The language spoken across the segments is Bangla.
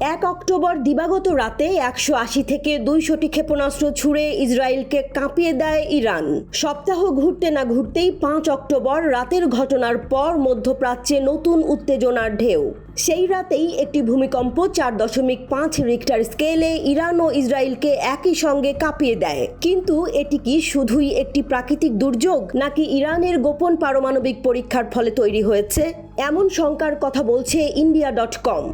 1 অক্টোবর দিবাগত রাতে 180 থেকে 200টি ক্ষেপণাস্ত্র ছুড়ে ইসরায়েলকে কাঁপিয়ে দেয় ইরান। সপ্তাহ ঘুরতে না ঘুরতেই 5 অক্টোবর রাতের ঘটনার পর মধ্যপ্রাচ্যে নতুন উত্তেজনার ঢেউ। সেই রাতেই একটি ভূমিকম্প 4.5 রিক্টার স্কেলে ইরান ও ইসরায়েলকে একই সঙ্গে কাঁপিয়ে দেয়। কিন্তু এটি কি শুধুই একটি প্রাকৃতিক দুর্যোগ, নাকি ইরানের গোপন পারমাণবিক পরীক্ষার ফলে তৈরি হয়েছে? এমন শঙ্কার কথা বলছে India.com।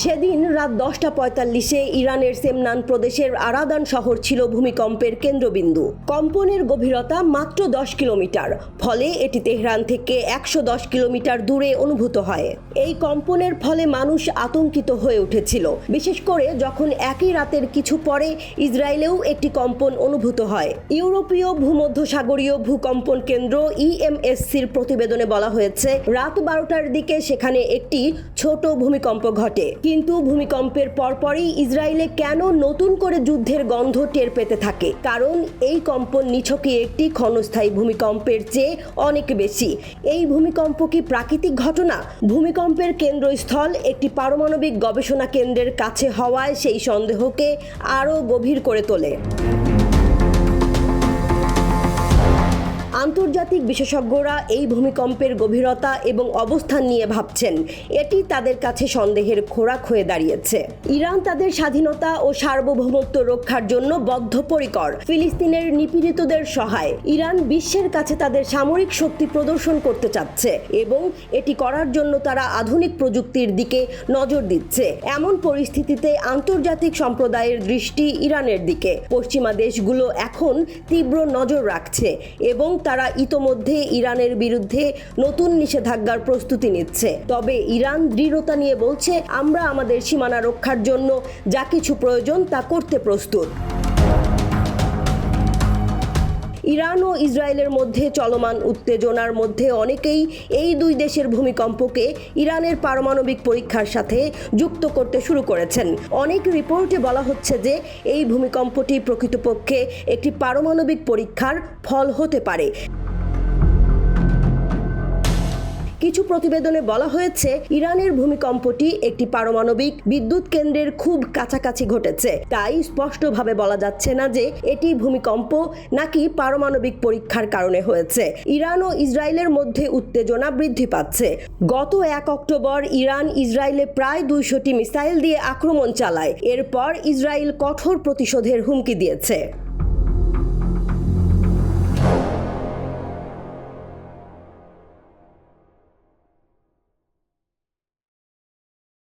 সেদিন রাত 10:45-এ ইরানের সেমনান প্রদেশের আরাদান শহর ছিল ভূমিকম্পের কেন্দ্রবিন্দু। কম্পনের গভীরতা মাত্র 10 কিলোমিটার, ফলে এটি তেহরান থেকে 110 কিলোমিটার দূরে অনুভূত হয়। এই কম্পনের ফলে মানুষ আতঙ্কিত হয়ে উঠেছিল, বিশেষ করে যখন একই রাতের কিছু পরে ইসরায়েলেও একটি কম্পন অনুভূত হয়। ইউরোপীয় ভূমধ্যসাগরীয় ভূকম্পন কেন্দ্র EMSCর প্রতিবেদনে বলা হয়েছে, রাত 12টার দিকে সেখানে একটি ছোট ভূমিকম্প ঘটে। কিন্তু ভূমিকম্পের পরপরই ইসরায়েলে কেন নতুন করে যুদ্ধের গন্ধ টের পেতে থাকে? কারণ এই কম্পন নিছকই একটি ক্ষণস্থায়ী ভূমিকম্পের চেয়ে অনেক বেশি। এই ভূমিকম্প কি প্রাকৃতিক ঘটনা? ভূমিকম্পের কেন্দ্রস্থল একটি পারমাণবিক গবেষণা কেন্দ্রের কাছে হওয়ায় সেই সন্দেহকে আরও গভীর করে তোলে। আন্তর্জাতিক বিশেষজ্ঞরা এই ভূমিকম্পের গভীরতা এবং অবস্থান নিয়ে ভাবছেন, এটি তাদের কাছে সন্দেহের খোরাক হয়ে দাঁড়িয়েছে। ইরান তাদের স্বাধীনতা ও সার্বভৌমত্ব রক্ষার জন্য বদ্ধপরিকর। ফিলিস্তিনের নিপীড়িতদের সহায় ইরান বিশ্বের কাছে তাদের সামরিক শক্তি প্রদর্শন করতে চাচ্ছে এবং এটি করার জন্য তারা আধুনিক প্রযুক্তির দিকে নজর দিচ্ছে। এমন পরিস্থিতিতে আন্তর্জাতিক সম্প্রদায়ের দৃষ্টি ইরানের দিকে। পশ্চিমা দেশগুলো এখন তীব্র নজর রাখছে এবং তারা ইতোমধ্যে ইরানের বিরুদ্ধে নতুন নিষেধাজ্ঞার প্রস্তুতি নিচ্ছে। তবে ইরান দৃঢ়তা নিয়ে বলছে, আমরা আমাদের সীমানা রক্ষার জন্য যা কিছু প্রয়োজন তা করতে প্রস্তুত। ইরান ও ইসরায়েলের মধ্যে চলমান উত্তেজনার মধ্যে অনেকেই এই দুই দেশের ভূমিকম্পকে ইরানের পারমাণবিক পরীক্ষার সাথে যুক্ত করতে শুরু করেছেন। অনেক রিপোর্টে বলা হচ্ছে যে এই ভূমিকম্পটি প্রকৃতপক্ষে একটি পারমাণবিক পরীক্ষার ফল হতে পারে। কিছু প্রতিবেদনে বলা হয়েছে, ইরানের ভূমিকম্পটি একটি পারমাণবিক বিদ্যুৎ কেন্দ্রের খুব কাছাকাছি ঘটেছে। তাই স্পষ্টভাবে বলা যাচ্ছে না যে এটি ভূমিকম্প নাকি পারমাণবিক পরীক্ষার কারণে হয়েছে। ইরান ও ইসরায়েলের মধ্যে উত্তেজনা বৃদ্ধি পাচ্ছে। গত 1 অক্টোবর ইরান ইসরায়েলে প্রায় 200টি মিসাইল দিয়ে আক্রমণ চালায়। এরপর ইসরায়েল কঠোর প্রতিশোধের হুমকি দিয়েছে।